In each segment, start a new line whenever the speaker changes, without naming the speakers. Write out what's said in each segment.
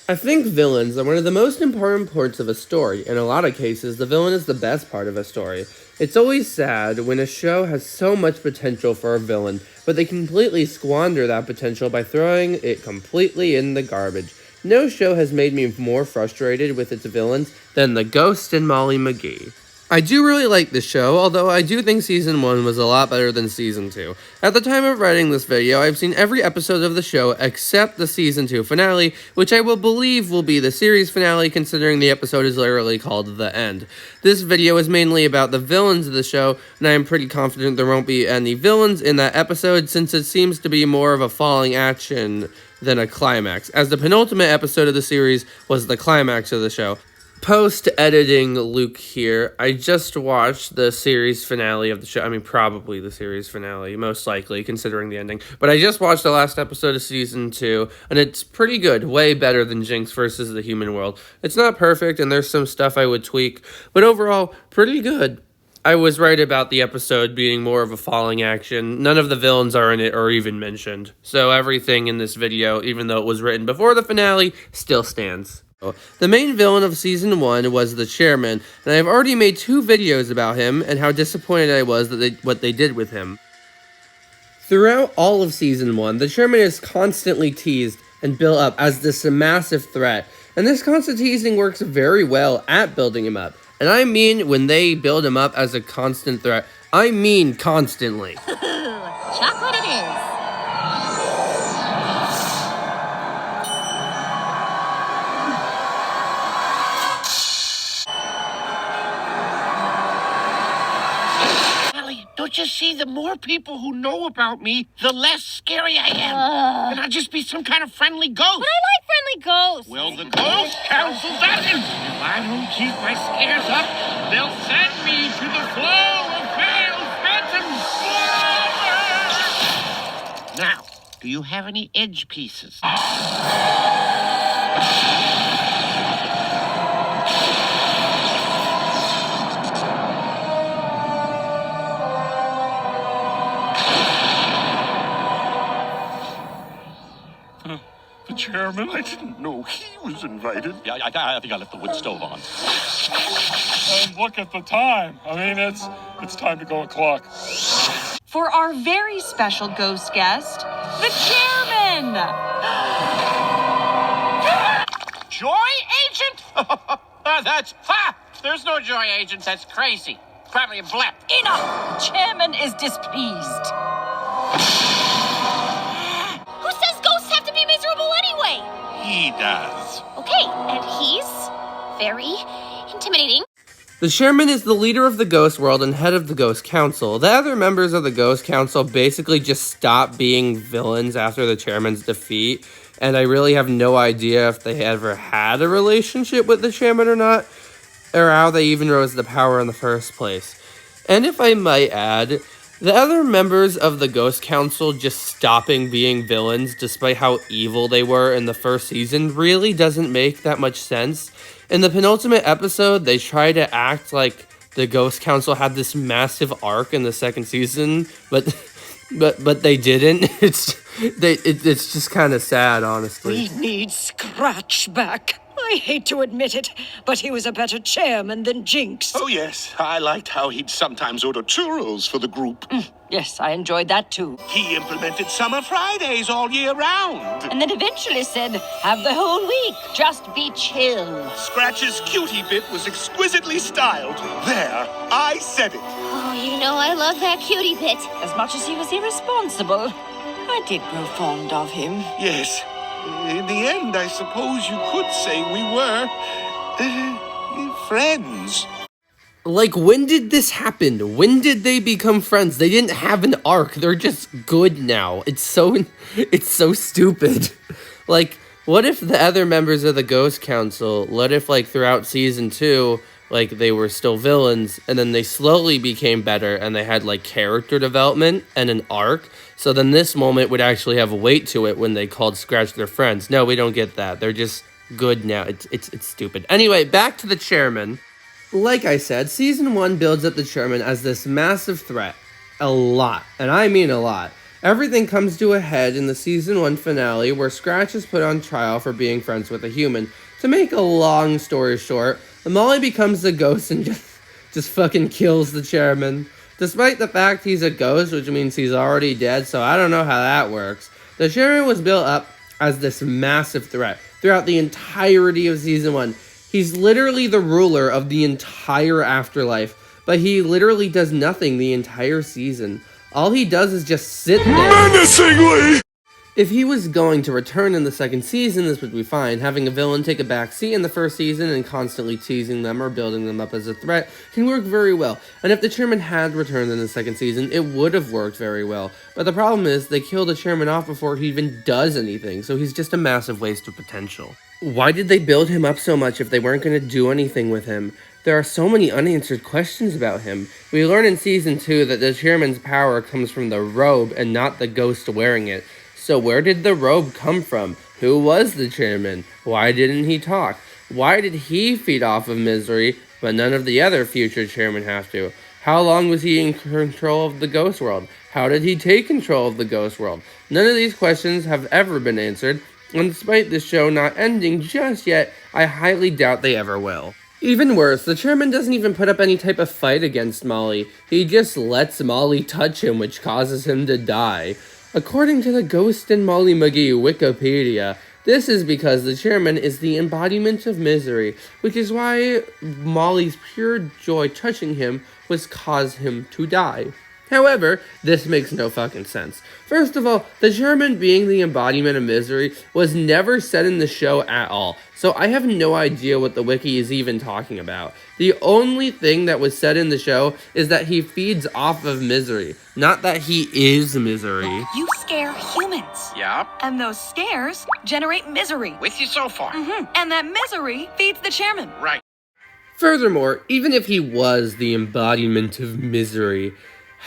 I think villains are one of the most important parts of a story. In a lot of cases, the villain is the best part of a story. It's always sad when a show has so much potential for a villain, but they completely squander that potential by throwing it completely in the garbage. No show has made me more frustrated with its villains than The Ghost and Molly McGee. I do really like this show, although I do think Season 1 was a lot better than Season 2. At the time of writing this video, I've seen every episode of the show except the Season 2 finale, which I will believe will be the series finale considering the episode is literally called The End. This video is mainly about the villains of the show, and I am pretty confident there won't be any villains in that episode since it seems to be more of a falling action than a climax, as the penultimate episode of the series was the climax of the show. Post-editing Luke here, I just watched the series finale of the show. I mean, probably the series finale, most likely, considering the ending. But I just watched the last episode of Season 2, and it's pretty good, way better than Jinx versus the Human World. It's not perfect, and there's some stuff I would tweak, but overall, pretty good. I was right about the episode being more of a falling action. None of the villains are in it or even mentioned. So everything in this video, even though it was written before the finale, still stands. The main villain of Season 1 was the Chairman, and I've already made 2 videos about him and how disappointed I was that what they did with him. Throughout all of Season 1, the Chairman is constantly teased and built up as this massive threat, and this constant teasing works very well at building him up. And I mean when they build him up as a constant threat, I mean constantly.
Chocolate it is.
Don't you see, the more people who know about me, the less scary I am. And I'll just be some kind of friendly ghost.
But I like friendly ghosts.
Well, the Ghost Council doesn't. If I don't keep my scares up, they'll send me to the flow of veiled phantoms. Now, do you have any edge pieces? The chairman, I didn't know he was invited.
Yeah, I think I left the wood stove on.
And look at the time. I mean, it's time to go o'clock.
For our very special ghost guest, the chairman!
Joy agent? There's no joy agent. That's crazy. Probably a blip.
Enough! The chairman is displeased.
Who says ghosts have to be miserable anyway?
He does.
Okay, and he's very intimidating.
The Chairman is the leader of the Ghost World and head of the Ghost Council. The other members of the Ghost Council basically just stop being villains after the Chairman's defeat, and I really have no idea if they ever had a relationship with the Chairman or not, or how they even rose to power in the first place. And if I might add, the other members of the Ghost Council just stopping being villains despite how evil they were in the first season really doesn't make that much sense. In the penultimate episode, they try to act like the Ghost Council had this massive arc in the second season, but they didn't. It's just kind of sad, honestly.
We need Scratch back. I hate to admit it, but he was a better chairman than Jinx.
Oh, yes. I liked how he'd sometimes order churros for the group.
Yes, I enjoyed that too.
He implemented summer Fridays all year round.
And then eventually said, have the whole week. Just be chill.
Scratch's cutie bit was exquisitely styled. There, I said it.
Oh, you know I love that cutie bit.
As much as he was irresponsible, I did grow fond of him.
Yes. In the end, I suppose you could say we were friends.
Like, when did this happen? When did they become friends? They didn't have an arc. They're just good now. It's so stupid. Like, what if the other members of the Ghost Council, what if, like, throughout Season 2, like, they were still villains, and then they slowly became better, and they had, like, character development and an arc? So then this moment would actually have weight to it when they called Scratch their friends. No, we don't get that. They're just good now. It's stupid. Anyway, back to the Chairman. Like I said, Season 1 builds up the Chairman as this massive threat. A lot. And I mean a lot. Everything comes to a head in the season 1 finale where Scratch is put on trial for being friends with a human. To make a long story short, Molly becomes the ghost and just fucking kills the chairman. Despite the fact he's a ghost, which means he's already dead, so I don't know how that works. The chairman was built up as this massive threat throughout the entirety of season 1. He's literally the ruler of the entire afterlife, but he literally does nothing the entire season. All he does is just sit there.
Menacingly!
If he was going to return in the second season, this would be fine. Having a villain take a back seat in the first season and constantly teasing them or building them up as a threat can work very well. And if the chairman had returned in the second season, it would have worked very well. But the problem is, they kill the chairman off before he even does anything, so he's just a massive waste of potential. Why did they build him up so much if they weren't going to do anything with him? There are so many unanswered questions about him. We learn in season 2 that the chairman's power comes from the robe and not the ghost wearing it. So where did the robe come from? Who was the chairman? Why didn't he talk? Why did he feed off of misery, but none of the other future chairmen have to? How long was he in control of the ghost world? How did he take control of the ghost world? None of these questions have ever been answered, and despite this show not ending just yet, I highly doubt they ever will. Even worse, the chairman doesn't even put up any type of fight against Molly. He just lets Molly touch him, which causes him to die. According to the Ghost and Molly McGee Wikipedia, this is because the chairman is the embodiment of misery, which is why Molly's pure joy touching him was cause him to die. However, this makes no fucking sense. First of all, the chairman being the embodiment of misery was never said in the show at all, so I have no idea what the wiki is even talking about. The only thing that was said in the show is that he feeds off of misery, not that he is misery.
You scare humans.
Yeah,
And those scares generate misery.
with you so far.
And that misery feeds the chairman.
Right.
Furthermore, even if he was the embodiment of misery,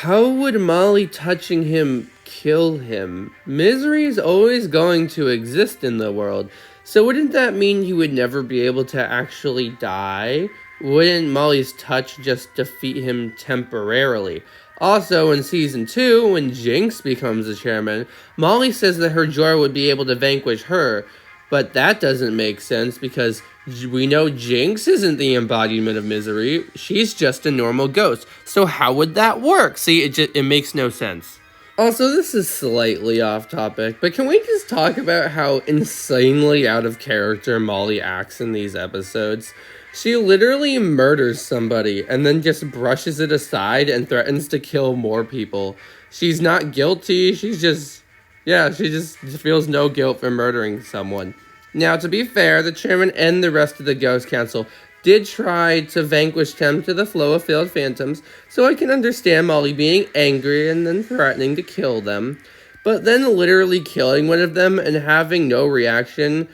how would Molly touching him kill him? Misery is always going to exist in the world, so wouldn't that mean he would never be able to actually die? Wouldn't Molly's touch just defeat him temporarily? Also, in season 2, when Jinx becomes the chairman, Molly says that her joy would be able to vanquish her, but that doesn't make sense because we know Jinx isn't the embodiment of misery. She's just a normal ghost. So how would that work? See, it makes no sense. Also, this is slightly off topic, but can we just talk about how insanely out of character Molly acts in these episodes? She literally murders somebody and then just brushes it aside and threatens to kill more people. She's not guilty, she just feels no guilt for murdering someone. Now, to be fair, the chairman and the rest of the Ghost Council did try to vanquish him to the flow of failed phantoms, so I can understand Molly being angry and then threatening to kill them. But then literally killing one of them and having no reaction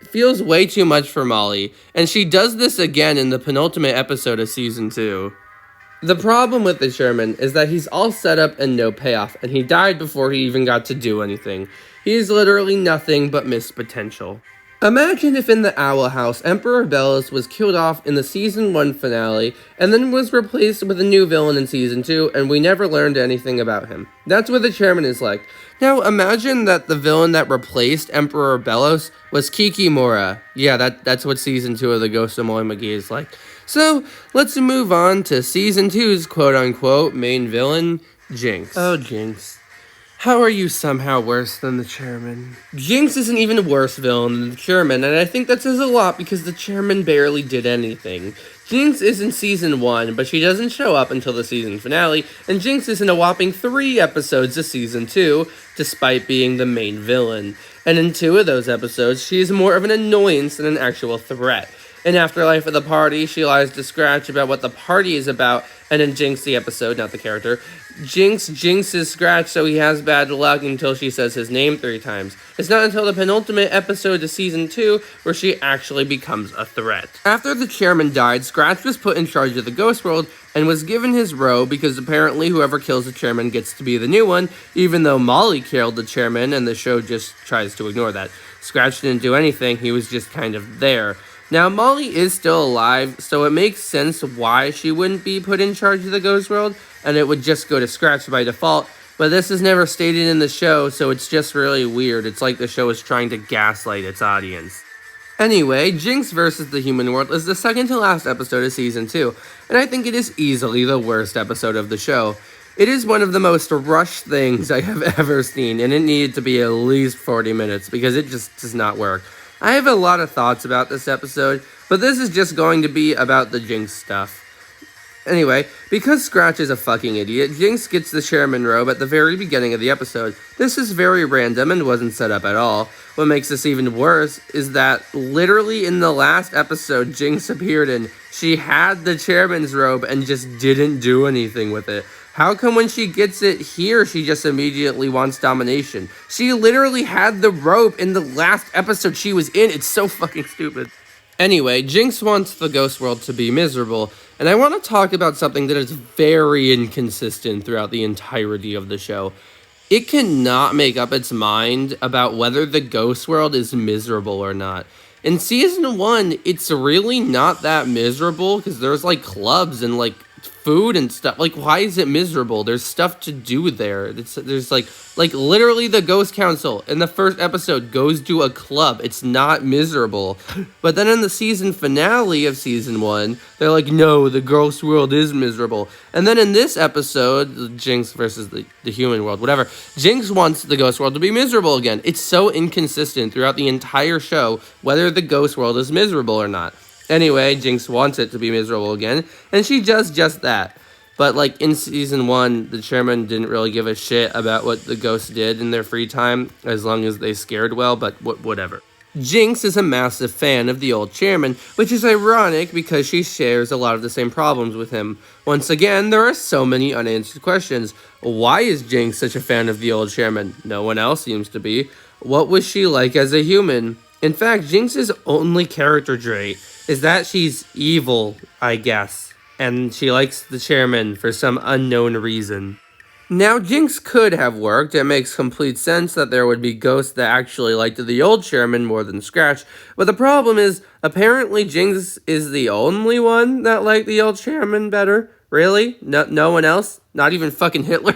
feels way too much for Molly, and she does this again in the penultimate episode of season 2. The problem with the chairman is that he's all set up and no payoff, and he died before he even got to do anything. He's literally nothing but missed potential. Imagine if in the Owl House, Emperor Belus was killed off in the season 1 finale, and then was replaced with a new villain in season 2, and we never learned anything about him. That's what the chairman is like. Now, imagine that the villain that replaced Emperor Belus was Kikimora. Yeah, that's what season 2 of the Ghost of Molly McGee is like. So, let's move on to season 2's quote-unquote main villain, Jinx. Oh, Jinx. How are you somehow worse than the chairman? Jinx is an even worse villain than the chairman, and I think that says a lot because the chairman barely did anything. Jinx is in season 1, but she doesn't show up until the season finale, and Jinx is in a whopping 3 episodes of season 2, despite being the main villain. And in 2 of those episodes, she is more of an annoyance than an actual threat. In Afterlife of the Party, she lies to Scratch about what the party is about, and in Jinx the episode, not the character, Jinx jinxes Scratch so he has bad luck until she says his name 3 times. It's not until the penultimate episode of season 2 where she actually becomes a threat. After the chairman died, Scratch was put in charge of the ghost world and was given his robe because apparently whoever kills the chairman gets to be the new one, even though Molly killed the chairman and the show just tries to ignore that. Scratch didn't do anything, he was just kind of there. Now, Molly is still alive, so it makes sense why she wouldn't be put in charge of the ghost world, and it would just go to Scratch by default, But this is never stated in the show, so it's just really weird. It's like the show is trying to gaslight its audience. Anyway, Jinx vs. the Human World is the second to last episode of Season 2, and I think it is easily the worst episode of the show. It is one of the most rushed things I have ever seen, and it needed to be at least 40 minutes because it just does not work. I have a lot of thoughts about this episode, but this is just going to be about the Jinx stuff. Anyway, because Scratch is a fucking idiot, Jinx gets the chairman robe at the very beginning of the episode. This is very random and wasn't set up at all. What makes this even worse is that literally in the last episode Jinx appeared in, she had the chairman's robe and just didn't do anything with it. How come when she gets it here, she just immediately wants domination? She literally had the robe in the last episode she was in. It's so fucking stupid. Anyway, Jinx wants the ghost world to be miserable, and I want to talk about something that is very inconsistent throughout the entirety of the show. It cannot make up its mind about whether the ghost world is miserable or not. In season 1, it's really not that miserable because there's like clubs and like food and stuff. Like, why is it miserable? There's stuff to do there. There's like literally the ghost council in the first episode goes to a club. It's not miserable. But then in the season finale of season 1, they're like, no, the ghost world is miserable. And then in this episode, Jinx versus the human world, whatever, Jinx wants the ghost world to be miserable again. It's so inconsistent throughout the entire show whether the ghost world is miserable or not. Anyway, Jinx wants it to be miserable again, and she does just that. But like in season 1, the chairman didn't really give a shit about what the ghosts did in their free time, as long as they scared well, but whatever. Jinx is a massive fan of the old chairman, which is ironic because she shares a lot of the same problems with him. Once again, there are so many unanswered questions. Why is Jinx such a fan of the old chairman? No one else seems to be. What was she like as a human? In fact, Jinx's only character trait is that she's evil, I guess, and she likes the chairman for some unknown reason. Now, Jinx could have worked. It makes complete sense that there would be ghosts that actually liked the old chairman more than Scratch, but the problem is, apparently Jinx is the only one that liked the old chairman better. Really? No one else? Not even fucking Hitler?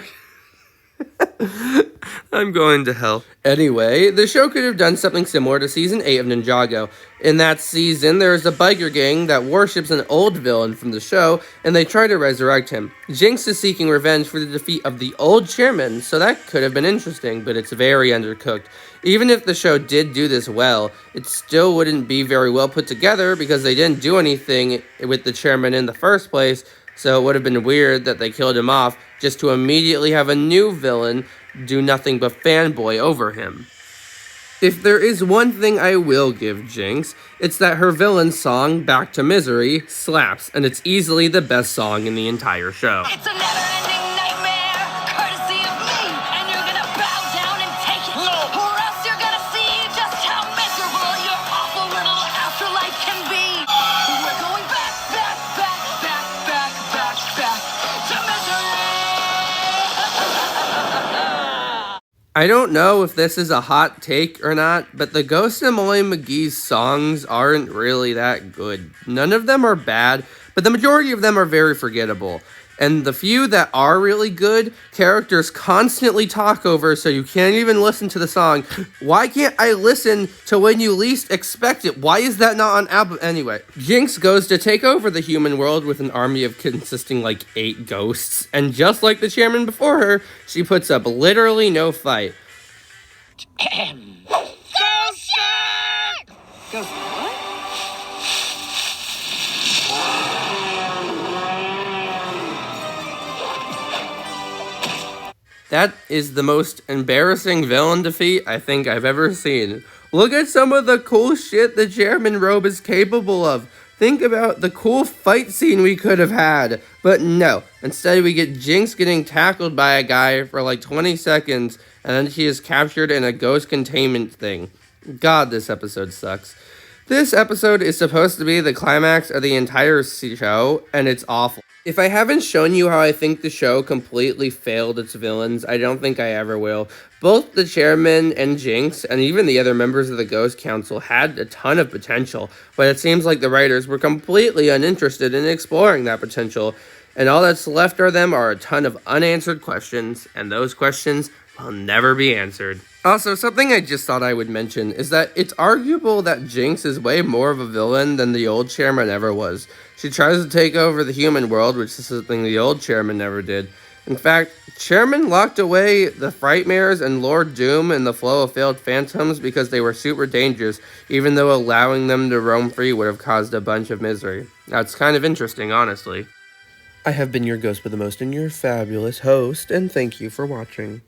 I'm going to hell. Anyway, the show could have done something similar to Season 8 of Ninjago. In that season, there is a biker gang that worships an old villain from the show, and they try to resurrect him. Jinx is seeking revenge for the defeat of the old chairman, so that could have been interesting, but it's very undercooked. Even if the show did do this well, it still wouldn't be very well put together because they didn't do anything with the chairman in the first place, so it would have been weird that they killed him off just to immediately have a new villain do nothing but fanboy over him. If there is one thing I will give Jinx, it's that her villain song, Back to Misery, slaps, and it's easily the best song in the entire show.
It's a never-ending nightmare, courtesy of me, and you're gonna bow down and take it, or else you're gonna see just how miserable your awful little afterlife can be. We're going back to misery.
I don't know if this is a hot take or not, but the Ghost and McGee's songs aren't really that good. None of them are bad, but the majority of them are very forgettable. And the few that are really good, characters constantly talk over so you can't even listen to the song. Why can't I listen to when you least expect it? Why is that not on album? Anyway, Jinx goes to take over the human world with an army of consisting like 8 ghosts. And just like the chairman before her, she puts up literally no fight.
Ghost what?
That is the most embarrassing villain defeat I think I've ever seen. Look at some of the cool shit the chairman robe is capable of. Think about the cool fight scene we could have had. But no, instead we get Jinx getting tackled by a guy for like 20 seconds, and then she is captured in a ghost containment thing. God, this episode sucks. This episode is supposed to be the climax of the entire show, and it's awful. If I haven't shown you how I think the show completely failed its villains, I don't think I ever will. Both the chairman and Jinx, and even the other members of the Ghost Council, had a ton of potential, but it seems like the writers were completely uninterested in exploring that potential. and all that's left of them are a ton of unanswered questions, and those questions will never be answered. Also, something I just thought I would mention is that it's arguable that Jinx is way more of a villain than the old chairman ever was. She tries to take over the human world, which is something the old chairman never did. In fact, Chairman locked away the Frightmares and Lord Doom in the flow of failed phantoms because they were super dangerous, even though allowing them to roam free would have caused a bunch of misery. That's kind of interesting, honestly. I have been your Ghost with the Most and your fabulous host, and thank you for watching.